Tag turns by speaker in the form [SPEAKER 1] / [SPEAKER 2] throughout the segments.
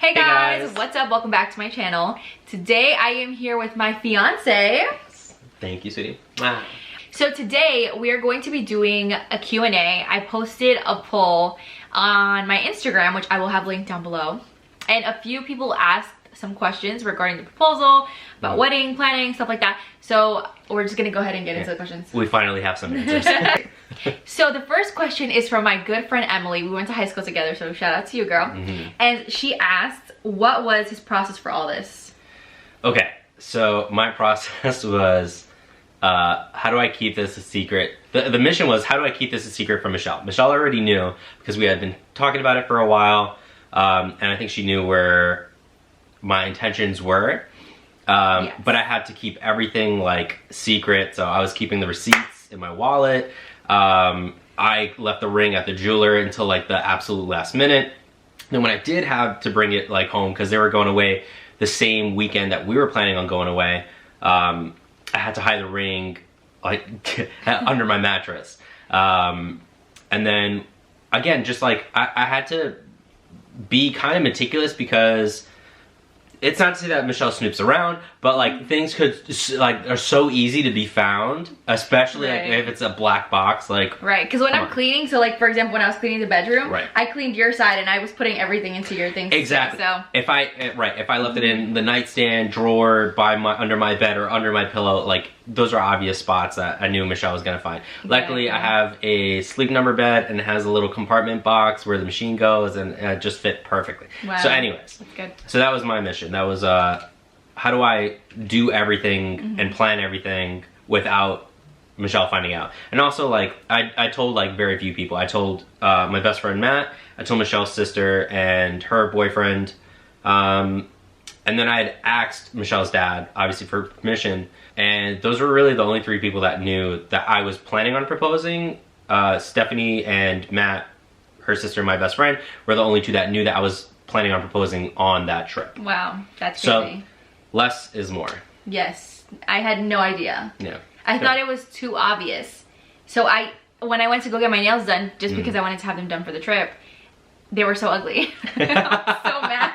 [SPEAKER 1] Hey guys, what's up? Welcome back to my channel. Today I am here with my fiance.
[SPEAKER 2] Thank you, sweetie.
[SPEAKER 1] So today we are going to be doing a Q&A. I posted a poll on my Instagram, which I will have linked down below. And a few people asked some questions regarding the proposal, about wedding planning, stuff like that. So we're just gonna go ahead and get into the questions.
[SPEAKER 2] We finally have some answers.
[SPEAKER 1] So the first question is from my good friend Emily. We went to high school together, so shout out to you, girl. And she asked, what was his process for all this?
[SPEAKER 2] Okay, so my process was, how do I keep this a secret? The mission was, how do I keep this a secret from Michelle? Michelle already knew because we had been talking about it for a while, and I think she knew where my intentions were. Yes. But I had to keep everything like secret, so I was keeping the receipts in my wallet. I left the ring at the jeweler until like the absolute last minute. Then when I did have to bring it like home, because they were going away the same weekend that we were planning on going away, I had to hide the ring like under my mattress. And then again, just like I had to be kind of meticulous, because it's not to say that Michelle snoops around, but like things are so easy to be found, especially like if it's a black box, like.
[SPEAKER 1] Right, because when I'm cleaning, so like for example, when I was cleaning the bedroom, I cleaned your side and I was putting everything into your things.
[SPEAKER 2] Exactly.
[SPEAKER 1] So
[SPEAKER 2] if I left it in the nightstand drawer under my bed or under my pillow, like those are obvious spots that I knew Michelle was gonna find. Luckily, I have a sleep number bed and it has a little compartment box where the machine goes, and it just fit perfectly.
[SPEAKER 1] Wow.
[SPEAKER 2] So anyways,
[SPEAKER 1] that's good.
[SPEAKER 2] So that was my mission. That was how do I do everything and plan everything without Michelle finding out? And also, like, I told like very few people. I told my best friend Matt, I told Michelle's sister and her boyfriend, and then I had asked Michelle's dad, obviously, for permission, and those were really the only three people that knew that I was planning on proposing. Stephanie and Matt, her sister and my best friend, were the only two that knew that I was planning on proposing on that trip.
[SPEAKER 1] Wow, that's crazy.
[SPEAKER 2] So less is more.
[SPEAKER 1] Yes, I had no idea.
[SPEAKER 2] Yeah.
[SPEAKER 1] I thought it was too obvious. So when I went to go get my nails done, just because I wanted to have them done for the trip, they were so ugly. I was so mad.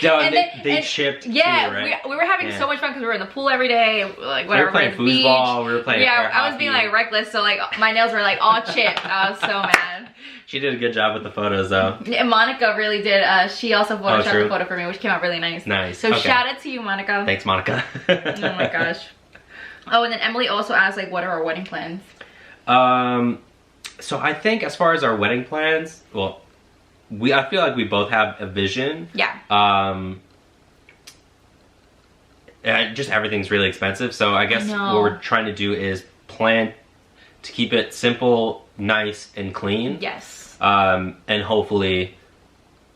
[SPEAKER 2] No, they chipped too, right?
[SPEAKER 1] we were having so much fun because we were in the pool every day, like whatever.
[SPEAKER 2] We were playing foosball, we were playing air
[SPEAKER 1] I was being like reckless, so like my nails were like all chipped. I was so mad.
[SPEAKER 2] She did a good job with the photos though.
[SPEAKER 1] And Monica really did. She also photoshopped the photo for me, which came out really nice.
[SPEAKER 2] Nice.
[SPEAKER 1] So shout out to you, Monica.
[SPEAKER 2] Thanks, Monica.
[SPEAKER 1] Oh my gosh. Oh, and then Emily also asked, like, what are our wedding plans?
[SPEAKER 2] So I think as far as our wedding plans, well, I feel like we both have a vision.
[SPEAKER 1] Yeah.
[SPEAKER 2] Just everything's really expensive, so I guess what we're trying to do is plan to keep it simple, nice, and clean.
[SPEAKER 1] Yes.
[SPEAKER 2] And hopefully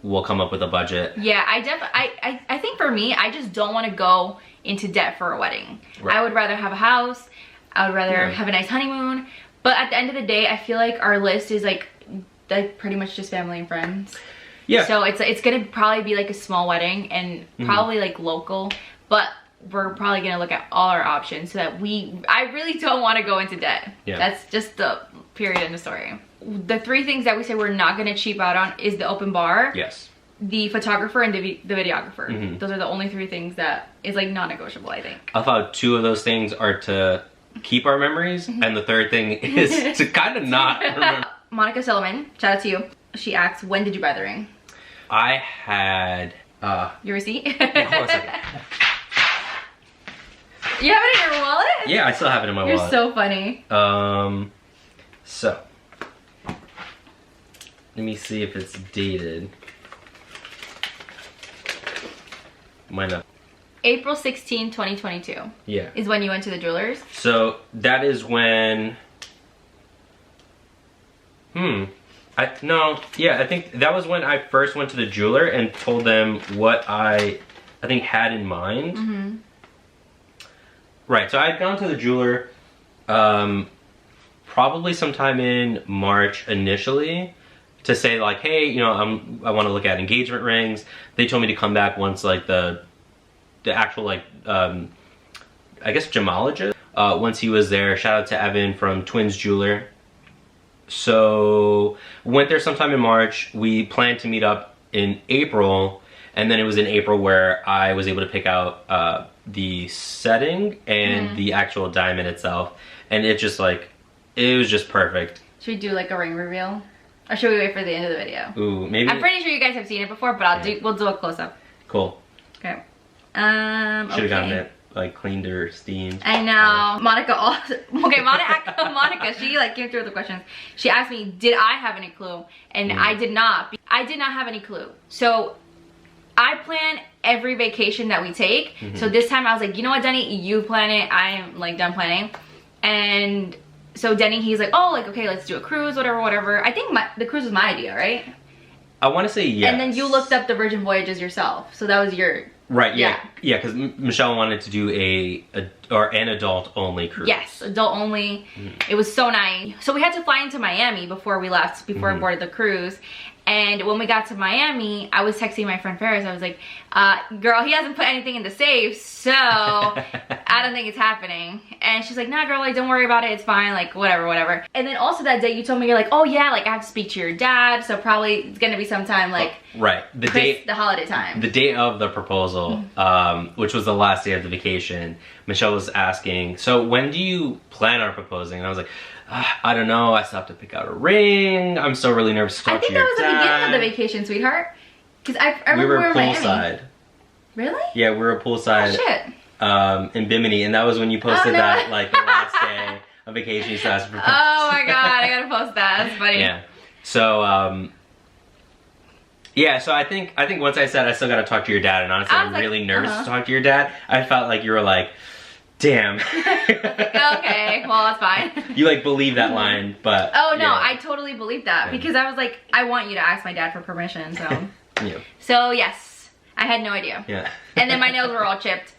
[SPEAKER 2] we'll come up with a budget.
[SPEAKER 1] Yeah, I think for me, I just don't want to go into debt for a wedding.
[SPEAKER 2] Right.
[SPEAKER 1] I would rather have a house. I would rather have a nice honeymoon. But at the end of the day, I feel like our list is like pretty much just family and friends.
[SPEAKER 2] Yeah.
[SPEAKER 1] So it's gonna probably be like a small wedding and probably like local, but we're probably gonna look at all our options so that I really don't want to go into debt. Yeah. That's just the period in the story. The three things that we say we're not gonna cheap out on is the open bar.
[SPEAKER 2] Yes.
[SPEAKER 1] The photographer and the videographer. Those are the only three things that is like non-negotiable, I think.
[SPEAKER 2] I thought two of those things are to keep our memories, and the third thing is to kind of not remember.
[SPEAKER 1] Monica Silliman, shout out to you. She asks, when did you buy the ring?
[SPEAKER 2] I had
[SPEAKER 1] your receipt?
[SPEAKER 2] Yeah, hold on a second.
[SPEAKER 1] You have it in your wallet?
[SPEAKER 2] Yeah, I still have it in my wallet.
[SPEAKER 1] You're so funny.
[SPEAKER 2] So let me see if it's dated. Might not.
[SPEAKER 1] April 16, 2022.
[SPEAKER 2] Yeah.
[SPEAKER 1] Is when you went to the jewelers?
[SPEAKER 2] So that is when I think that was when I first went to the jeweler and told them what I think had in mind. Right, so I had gone to the jeweler probably sometime in March initially to say like, hey, you know, I want to look at engagement rings. They told me to come back once like the actual like I guess gemologist once he was there. Shout out to Evan from Twins Jeweler. So went there sometime in March. We planned to meet up in April, And then it was in April where I was able to pick out the setting and the actual diamond itself. And it just like, it was just perfect.
[SPEAKER 1] Should we do like a ring reveal? Or should we wait for the end of the video?
[SPEAKER 2] Ooh, maybe.
[SPEAKER 1] I'm pretty sure you guys have seen it before, but we'll do a close up.
[SPEAKER 2] Cool.
[SPEAKER 1] Okay.
[SPEAKER 2] Should have gotten it like cleaned or steamed.
[SPEAKER 1] I know. Monica also, okay, Monica, she like came through with the questions. She asked me, did I have any clue? And I did not. I did not have any clue. So I plan every vacation that we take. So this time I was like, you know what, Denny, you plan it. I'm like done planning. And so Denny, he's like, oh, like, okay, let's do a cruise, whatever. I think the cruise was my idea, right?
[SPEAKER 2] I want to say yes.
[SPEAKER 1] And then you looked up the Virgin Voyages yourself. So that was your...
[SPEAKER 2] Right, yeah. Yeah, because Michelle wanted to do an adult only cruise.
[SPEAKER 1] Yes, adult only. It was so nice. So we had to fly into Miami before we left, before I boarded the cruise. And when we got to Miami, I was texting my friend Ferris. I was like, girl, he hasn't put anything in the safe, so I don't think it's happening. And she's like, nah, girl, like, don't worry about it. It's fine, like, whatever. And then also that day, you told me, you're like, oh, yeah, like, I have to speak to your dad, so probably it's going to be sometime, like,
[SPEAKER 2] right.
[SPEAKER 1] the holiday time.
[SPEAKER 2] The day of the proposal, which was the last day of the vacation, Michelle was asking, so when do you plan on proposing? And I was like, I don't know, I still have to pick out a ring. I'm still really nervous to talk to your dad.
[SPEAKER 1] I think that was the beginning of the vacation, sweetheart. Because I remember we were
[SPEAKER 2] poolside.
[SPEAKER 1] Really?
[SPEAKER 2] Yeah, we were poolside.
[SPEAKER 1] Oh, shit.
[SPEAKER 2] In Bimini, and that was when you posted that, like, the last day of vacation you still asked for.
[SPEAKER 1] Oh my god, I gotta post that. That's funny.
[SPEAKER 2] Yeah. So, yeah, so I think once I said I still gotta talk to your dad, and honestly, I'm really nervous to talk to your dad, I felt like you were like, damn.
[SPEAKER 1] Okay, well, that's fine.
[SPEAKER 2] You like believe that line, but
[SPEAKER 1] oh no, I totally believe that because I was like, I want you to ask my dad for permission, so
[SPEAKER 2] yeah.
[SPEAKER 1] So yes, I had no idea.
[SPEAKER 2] Yeah.
[SPEAKER 1] And then my nails were all chipped,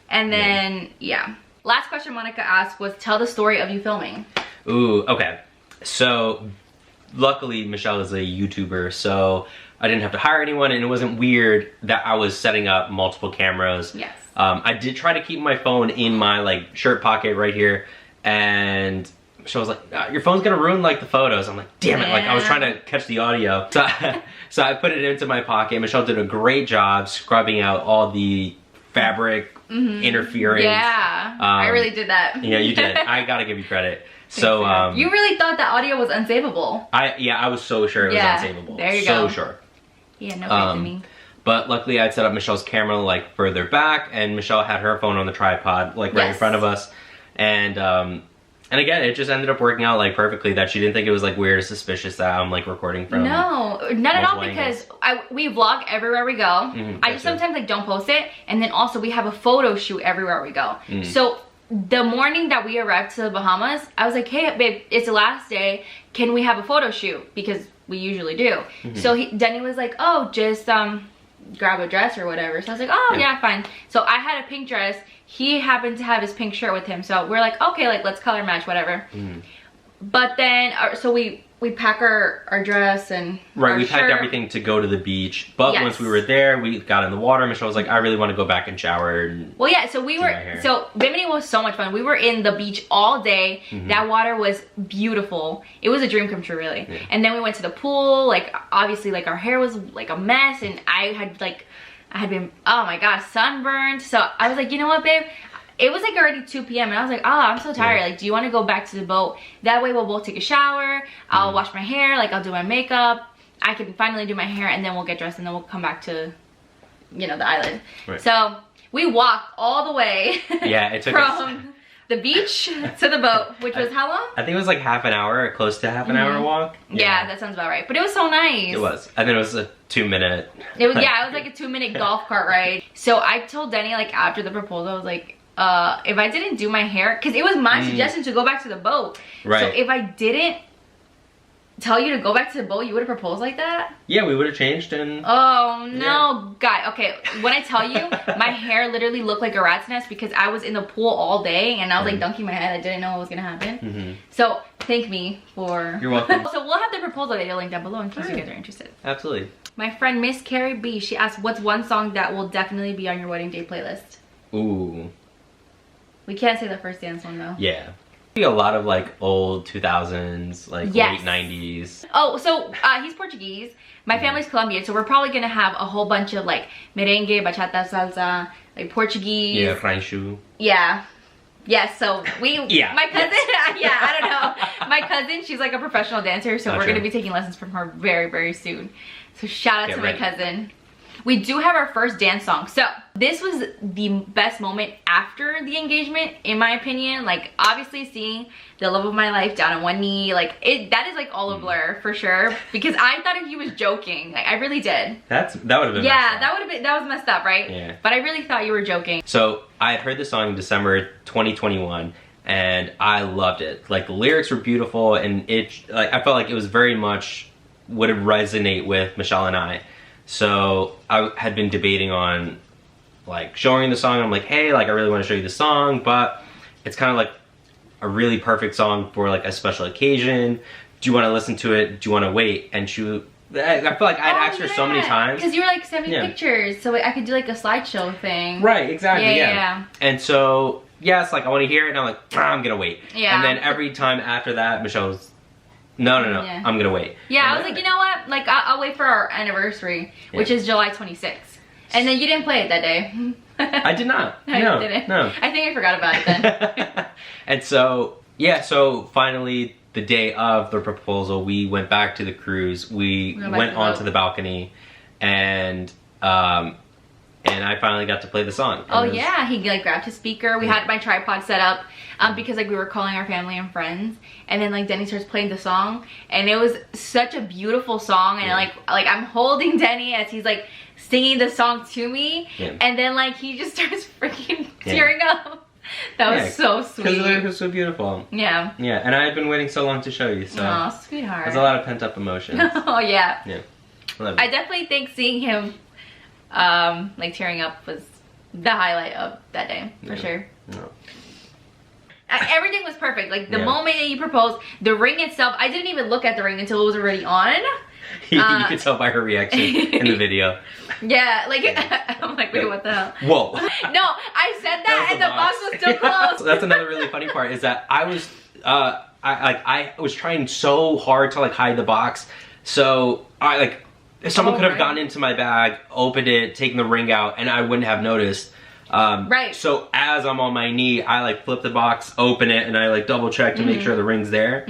[SPEAKER 1] and then yeah. Last question Monica asked was, tell the story of you filming.
[SPEAKER 2] Ooh, okay. So luckily Michelle is a YouTuber, so I didn't have to hire anyone, and it wasn't weird that I was setting up multiple cameras.
[SPEAKER 1] Yes.
[SPEAKER 2] I did try to keep my phone in my like shirt pocket right here, and Michelle was like, your phone's gonna ruin like the photos. I'm like, damn it, like I was trying to catch the audio. So I put it into my pocket. Michelle did a great job scrubbing out all the fabric interference.
[SPEAKER 1] Yeah, I really did that.
[SPEAKER 2] Yeah, you did. I gotta give you credit. So
[SPEAKER 1] you really thought that audio was unsavable.
[SPEAKER 2] I was so sure it was unsavable.
[SPEAKER 1] There you go.
[SPEAKER 2] So sure.
[SPEAKER 1] Yeah, no faith in me.
[SPEAKER 2] But luckily I'd set up Michelle's camera like further back, and Michelle had her phone on the tripod like right in front of us. And again, it just ended up working out like perfectly, that she didn't think it was like weird or suspicious that I'm like recording from.
[SPEAKER 1] No, not at all, because we vlog everywhere we go. I just sometimes like don't post it, and then also we have a photo shoot everywhere we go. So the morning that we arrived to the Bahamas, I was like, hey babe, it's the last day, can we have a photo shoot? Because we usually do. So Denny was like, oh, just grab a dress or whatever. So I was like, oh yeah, fine. So I had a pink dress. He happened to have his pink shirt with him, so we're like, okay, like let's color match, whatever. But then so we pack our dress and
[SPEAKER 2] we packed everything to go to the beach. But once we were there, we got in the water. Michelle was like, I really want to go back and shower. And
[SPEAKER 1] well, yeah, so we were, so Bimini was so much fun. We were in the beach all day. That water was beautiful. It was a dream come true, really. And then we went to the pool. Like, obviously, like our hair was like a mess, and I had been, oh my gosh, sunburned. So I was like, you know what, babe? It was like already 2 p.m. and I was like, oh, I'm so tired. Like, do you want to go back to the boat? That way we'll both take a shower. I'll wash my hair. Like, I'll do my makeup. I can finally do my hair, and then we'll get dressed, and then we'll come back to, you know, the island. So we walked all the way
[SPEAKER 2] it took
[SPEAKER 1] from the beach to the boat, which was how long?
[SPEAKER 2] I think it was like half an hour, close to half an hour walk.
[SPEAKER 1] Yeah, that sounds about right. But it was so nice.
[SPEAKER 2] It was. And then it was a 2-minute.
[SPEAKER 1] It was, yeah, it was like a 2-minute golf cart ride. So I told Denny, like, after the proposal, I was like, if I didn't do my hair, because it was my suggestion to go back to the boat. So if I didn't tell you to go back to the boat, you would have proposed like that?
[SPEAKER 2] Yeah, we would have changed and...
[SPEAKER 1] Oh, no. God, okay. When I tell you, my hair literally looked like a rat's nest because I was in the pool all day and I was like dunking my head. I didn't know what was going to happen. So thank me for...
[SPEAKER 2] You're welcome.
[SPEAKER 1] So we'll have the proposal video linked down below in case you guys are interested.
[SPEAKER 2] Absolutely.
[SPEAKER 1] My friend Miss Carrie B, she asked, what's one song that will definitely be on your wedding day playlist?
[SPEAKER 2] Ooh.
[SPEAKER 1] We can't say the first dance one though.
[SPEAKER 2] Yeah. A lot of like old 2000s, like
[SPEAKER 1] Yes.
[SPEAKER 2] late 90s.
[SPEAKER 1] Oh, so he's Portuguese. My family's Colombian, so we're probably gonna have a whole bunch of like merengue, bachata, salsa, like Portuguese.
[SPEAKER 2] Yeah, rancho.
[SPEAKER 1] Yeah. Yes, so
[SPEAKER 2] Yeah,
[SPEAKER 1] my cousin,
[SPEAKER 2] yes.
[SPEAKER 1] yeah, I don't know. My cousin, she's like a professional dancer, so we're
[SPEAKER 2] Gotcha.
[SPEAKER 1] gonna be taking lessons from her very, very soon. So shout out
[SPEAKER 2] Get
[SPEAKER 1] to
[SPEAKER 2] ready.
[SPEAKER 1] my cousin. We do have our first dance song. So this was the best moment after the engagement, in my opinion. Like obviously seeing the love of my life down on one knee, like that is like all a blur for sure. Because I thought he was joking. Like I really did.
[SPEAKER 2] That would have been
[SPEAKER 1] Yeah,
[SPEAKER 2] messed up.
[SPEAKER 1] that was messed up, right?
[SPEAKER 2] Yeah.
[SPEAKER 1] But I really thought you were joking.
[SPEAKER 2] So I had heard the song in December 2021 and I loved it. Like the lyrics were beautiful and I felt like it was very much would resonate with Michelle and I. So I had been debating on like showing the song. I'm like, hey, like I really want to show you the song, but it's kind of like a really perfect song for like a special occasion. Do you want to listen to it? Do you want to wait? And I feel like I'd asked her so many times.
[SPEAKER 1] Because you were like sending
[SPEAKER 2] Yeah.
[SPEAKER 1] pictures, so I could do like a slideshow thing.
[SPEAKER 2] Right, exactly,
[SPEAKER 1] Yeah.
[SPEAKER 2] And so, yes, like I want to hear it, and I'm like, I'm gonna wait.
[SPEAKER 1] Yeah.
[SPEAKER 2] And then every time after that, Michelle's, no,
[SPEAKER 1] Yeah.
[SPEAKER 2] I'm gonna wait.
[SPEAKER 1] Yeah,
[SPEAKER 2] And
[SPEAKER 1] I was like, you know what? Like, I'll wait for our anniversary, which is July 26th. And then you didn't play it that day.
[SPEAKER 2] I did not.
[SPEAKER 1] No,
[SPEAKER 2] No,
[SPEAKER 1] you didn't.
[SPEAKER 2] no.
[SPEAKER 1] I think I forgot about it then.
[SPEAKER 2] And so, yeah, so finally, the day of the proposal, we went back to the cruise. We
[SPEAKER 1] went back
[SPEAKER 2] went
[SPEAKER 1] to the
[SPEAKER 2] onto
[SPEAKER 1] boat.
[SPEAKER 2] the balcony, and I finally got to play the song. And
[SPEAKER 1] Oh
[SPEAKER 2] it was-
[SPEAKER 1] yeah, he like grabbed his speaker. We had my tripod set up because like we were calling our family and friends, and then like Denny starts playing the song, and it was such a beautiful song, and
[SPEAKER 2] Yeah.
[SPEAKER 1] like I'm holding Denny as he's like singing the song to me,
[SPEAKER 2] Yeah.
[SPEAKER 1] and then like he just starts freaking
[SPEAKER 2] Yeah.
[SPEAKER 1] tearing up. That was
[SPEAKER 2] Yeah,
[SPEAKER 1] so
[SPEAKER 2] Because the lyrics
[SPEAKER 1] sweet.
[SPEAKER 2] were so beautiful.
[SPEAKER 1] Yeah.
[SPEAKER 2] Yeah, and I had been waiting so long to show you, so
[SPEAKER 1] Oh, sweetheart.
[SPEAKER 2] there's a lot of pent up emotions.
[SPEAKER 1] Oh yeah.
[SPEAKER 2] Yeah. I love
[SPEAKER 1] I
[SPEAKER 2] it.
[SPEAKER 1] definitely think seeing him like tearing up was the highlight of that day for
[SPEAKER 2] Yeah.
[SPEAKER 1] sure.
[SPEAKER 2] No.
[SPEAKER 1] Everything was perfect. Like the
[SPEAKER 2] Yeah.
[SPEAKER 1] moment that you proposed, the ring itself, I didn't even look at the ring until it was already on.
[SPEAKER 2] You could tell by her reaction in the video.
[SPEAKER 1] Yeah, like I'm like, wait, what the hell?
[SPEAKER 2] Whoa.
[SPEAKER 1] No, I said that,
[SPEAKER 2] That was
[SPEAKER 1] and the box was still
[SPEAKER 2] Yeah.
[SPEAKER 1] closed.
[SPEAKER 2] So that's another really funny part is that I was I was trying so hard to like hide the box. So I like if someone
[SPEAKER 1] Oh,
[SPEAKER 2] could have
[SPEAKER 1] right.
[SPEAKER 2] gotten into my bag, opened it, taken the ring out, and I wouldn't have noticed.
[SPEAKER 1] Right.
[SPEAKER 2] So as I'm on my knee, I like flip the box, open it, and I like double check to make sure the ring's there.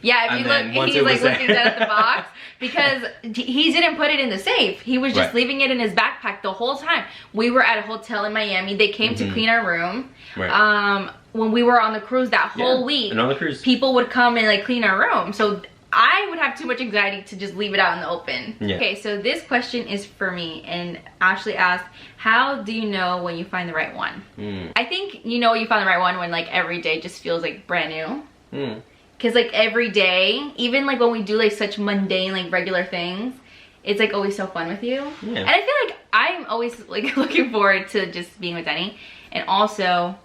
[SPEAKER 1] Yeah, if
[SPEAKER 2] And
[SPEAKER 1] you
[SPEAKER 2] then
[SPEAKER 1] look,
[SPEAKER 2] once
[SPEAKER 1] he's
[SPEAKER 2] it
[SPEAKER 1] like
[SPEAKER 2] was there-
[SPEAKER 1] looking down at the box because he didn't put it in the safe. He was just
[SPEAKER 2] Right.
[SPEAKER 1] leaving it in his backpack the whole time. We were at a hotel in Miami. They came to clean our room.
[SPEAKER 2] Right.
[SPEAKER 1] When we were on the cruise that whole
[SPEAKER 2] Yeah,
[SPEAKER 1] week,
[SPEAKER 2] and on the cruise.
[SPEAKER 1] people would come and like clean our room. So I would have too much anxiety to just leave it out in the open.
[SPEAKER 2] Yeah.
[SPEAKER 1] Okay, so this question is for me, and Ashley asked, how do you know when you find the right one? I think you know you find the right one when like every day just feels like brand new. Cause like every day, even like when we do like such mundane like regular things, it's like always so fun with you.
[SPEAKER 2] Yeah.
[SPEAKER 1] And I feel like I'm always like looking forward to just being with Denny, and also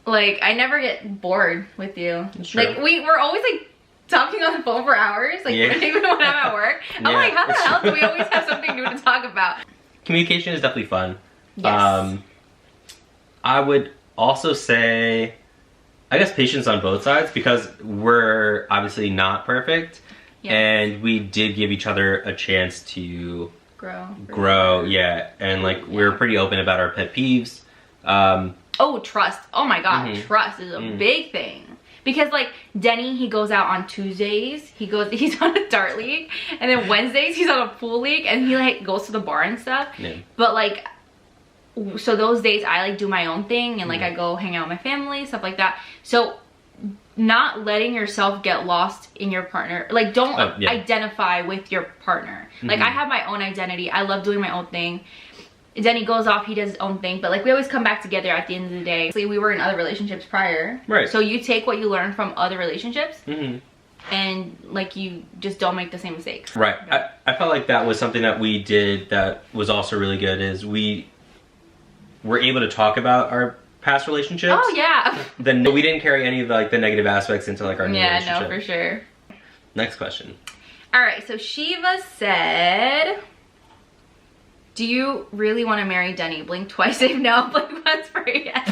[SPEAKER 1] like I never get bored with you.
[SPEAKER 2] That's true.
[SPEAKER 1] Like we're always like talking on the phone for hours, like
[SPEAKER 2] Yeah.
[SPEAKER 1] even when I'm at work. I'm
[SPEAKER 2] Yeah,
[SPEAKER 1] like, how the
[SPEAKER 2] that's
[SPEAKER 1] hell
[SPEAKER 2] true.
[SPEAKER 1] do we always have something new to talk about?
[SPEAKER 2] Communication is definitely fun.
[SPEAKER 1] Yes.
[SPEAKER 2] I would also say, I guess patience on both sides because we're obviously not perfect,
[SPEAKER 1] Yes.
[SPEAKER 2] and we did give each other a chance to
[SPEAKER 1] Grow.
[SPEAKER 2] yeah, and like we were pretty open about our pet peeves.
[SPEAKER 1] Oh, trust. Oh my god,
[SPEAKER 2] Mhm.
[SPEAKER 1] trust is a big thing. Because like Denny, he goes out on Tuesdays. He's on a dart league, and then Wednesdays he's on a pool league, and he like goes to the bar and stuff.
[SPEAKER 2] Yeah.
[SPEAKER 1] But like, so those days I like do my own thing, and like I go hang out with my family, stuff like that. So not letting yourself get lost in your partner, like don't identify with your partner. Like I have my own identity. I love doing my own thing. Denny goes off, he does his own thing, but like we always come back together at the end of the day. We were in other relationships prior,
[SPEAKER 2] Right.
[SPEAKER 1] So you take what you learn from other relationships,
[SPEAKER 2] Mm-hmm.
[SPEAKER 1] and like you just don't make the same mistakes.
[SPEAKER 2] Right. I felt like that was something that we did that was also really good is we were able to talk about our past relationships.
[SPEAKER 1] Oh yeah.
[SPEAKER 2] Then we didn't carry any of the, like the negative aspects into like our new
[SPEAKER 1] Yeah,
[SPEAKER 2] relationship.
[SPEAKER 1] no, for sure.
[SPEAKER 2] Next question.
[SPEAKER 1] All right, so Shiva said, do you really want to marry Denny? Blink twice if no, blink once for yes.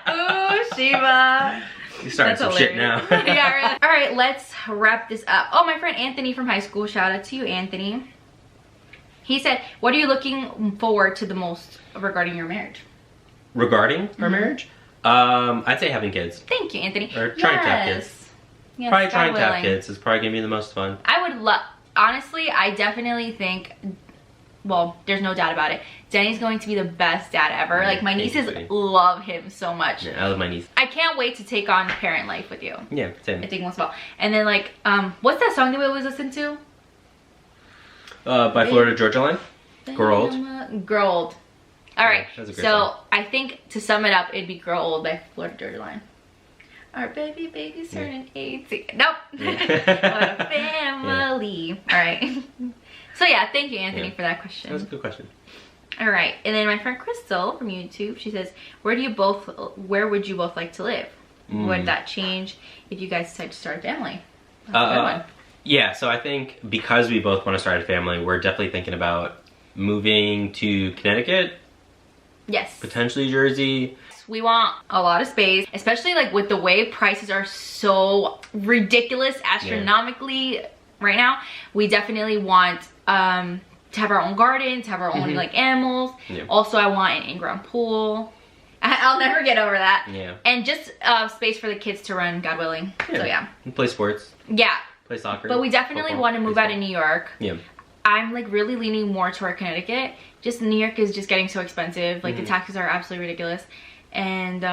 [SPEAKER 1] Ooh, Shiva.
[SPEAKER 2] You starting some shit now.
[SPEAKER 1] Yeah, really. All right, let's wrap this up. Oh, my friend Anthony from high school. Shout out to you, Anthony. He said, what are you looking forward to the most regarding your marriage?
[SPEAKER 2] Regarding our marriage? I'd say having kids.
[SPEAKER 1] Thank you, Anthony.
[SPEAKER 2] Or trying to have kids.
[SPEAKER 1] Yes,
[SPEAKER 2] probably
[SPEAKER 1] God
[SPEAKER 2] trying to have
[SPEAKER 1] willing.
[SPEAKER 2] kids is probably gonna be the most fun.
[SPEAKER 1] I would love, honestly, I definitely think, well, there's no doubt about it. Denny's going to be the best dad ever. Like, my nieces love him so much.
[SPEAKER 2] Yeah, I love my niece.
[SPEAKER 1] I can't wait to take on parent life with you.
[SPEAKER 2] Yeah, same.
[SPEAKER 1] I think once well. And then, like, what's that song that we always listen to?
[SPEAKER 2] By Florida Georgia Line? Grow Old?
[SPEAKER 1] Grow Old. All right,
[SPEAKER 2] that's a great
[SPEAKER 1] so
[SPEAKER 2] song.
[SPEAKER 1] I think to sum it up, it'd be Grow Old by Florida Georgia Line. Our baby's turning 18. Nope. What a family. All right. So yeah, thank you, Anthony, for that question.
[SPEAKER 2] That was a good question.
[SPEAKER 1] All right, and then my friend Crystal from YouTube, she says, where would you both like to live? Would that change if you guys decide to start a family? That's a good one.
[SPEAKER 2] Yeah, so I think because we both want to start a family, we're definitely thinking about moving to Connecticut.
[SPEAKER 1] Yes.
[SPEAKER 2] Potentially Jersey.
[SPEAKER 1] We want a lot of space, especially like with the way prices are so ridiculous, astronomically right now. We definitely want to have our own garden, to have our own like animals. Yeah. Also, I want an in-ground pool. I'll never get over that.
[SPEAKER 2] Yeah. And
[SPEAKER 1] just space for the kids to run, God willing. Yeah. So yeah.
[SPEAKER 2] And play sports.
[SPEAKER 1] Yeah.
[SPEAKER 2] Play soccer.
[SPEAKER 1] But we definitely want to move out of New York.
[SPEAKER 2] Yeah.
[SPEAKER 1] I'm like really leaning more toward Connecticut. Just New York is just getting so expensive. Like the taxes are absolutely ridiculous. And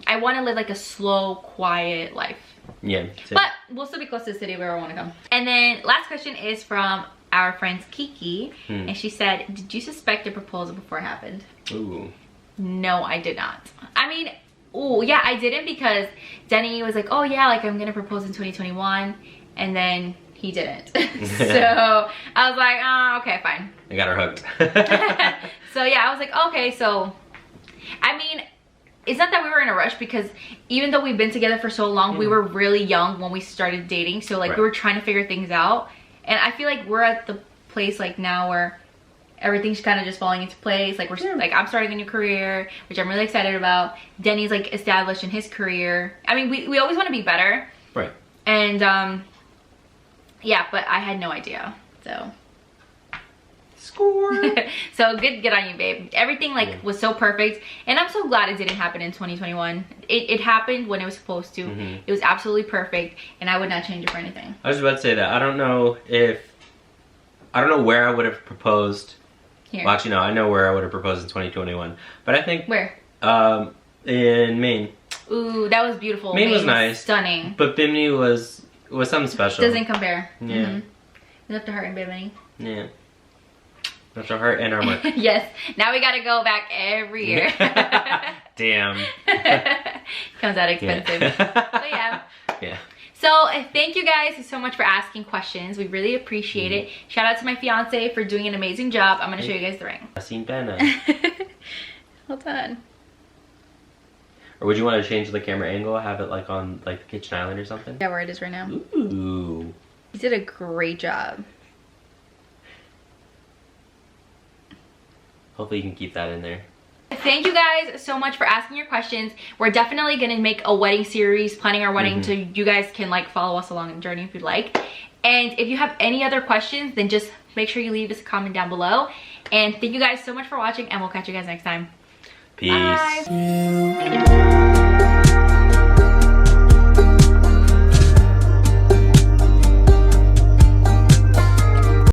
[SPEAKER 1] I want to live like a slow, quiet life.
[SPEAKER 2] Yeah. Same.
[SPEAKER 1] But we'll still be close to the city where I want to come. And then last question is from our friend Kiki. And she said, did you suspect a proposal before it happened?
[SPEAKER 2] Ooh.
[SPEAKER 1] No, I did not. I mean, ooh, yeah, I didn't because Denny was like, oh yeah, like I'm going to propose in 2021. And then he didn't. So I was like, oh, okay, fine.
[SPEAKER 2] I got her hooked.
[SPEAKER 1] So yeah, I was like, okay, so, I mean, it's not that we were in a rush because even though we've been together for so long, we were really young when we started dating. So like we were trying to figure things out. And I feel like we're at the place like now where everything's kind of just falling into place. Like we're like, I'm starting a new career, which I'm really excited about. Denny's like established in his career. I mean, we always want to be better.
[SPEAKER 2] Right.
[SPEAKER 1] And yeah, but I had no idea. So
[SPEAKER 2] score.
[SPEAKER 1] So good on you, babe. Everything like was so perfect, and I'm so glad it didn't happen in 2021. It happened when it was supposed to. It was absolutely perfect, and I would not change it for anything.
[SPEAKER 2] I was about to say that. I don't know where I would have proposed. Here. Well, actually, no, I know where I would have proposed in 2021, but I think
[SPEAKER 1] where?
[SPEAKER 2] In Maine.
[SPEAKER 1] Ooh, that was beautiful.
[SPEAKER 2] Maine was nice,
[SPEAKER 1] stunning.
[SPEAKER 2] but Bimini was something special.
[SPEAKER 1] Doesn't compare.
[SPEAKER 2] Yeah.
[SPEAKER 1] We left a heart in Bimini.
[SPEAKER 2] Yeah. That's our heart and our mark.
[SPEAKER 1] Yes. Now we gotta go back every year.
[SPEAKER 2] Damn.
[SPEAKER 1] Comes out expensive.
[SPEAKER 2] Yeah.
[SPEAKER 1] But yeah.
[SPEAKER 2] Yeah.
[SPEAKER 1] So thank you guys so much for asking questions. We really appreciate it. Shout out to my fiance for doing an amazing job. I'm gonna show you guys the ring. Hold on.
[SPEAKER 2] Or would you want to change the camera angle? Have it like on like the kitchen island or something?
[SPEAKER 1] Yeah, where it is right now.
[SPEAKER 2] Ooh.
[SPEAKER 1] You did a great job.
[SPEAKER 2] Hopefully you can keep that in there.
[SPEAKER 1] Thank you guys so much for asking your questions. We're definitely gonna make a wedding series, planning our wedding, so you guys can like follow us along the journey if you'd like. And if you have any other questions, then just make sure you leave us a comment down below. And thank you guys so much for watching, and we'll catch you guys next time.
[SPEAKER 2] Peace.
[SPEAKER 1] Bye.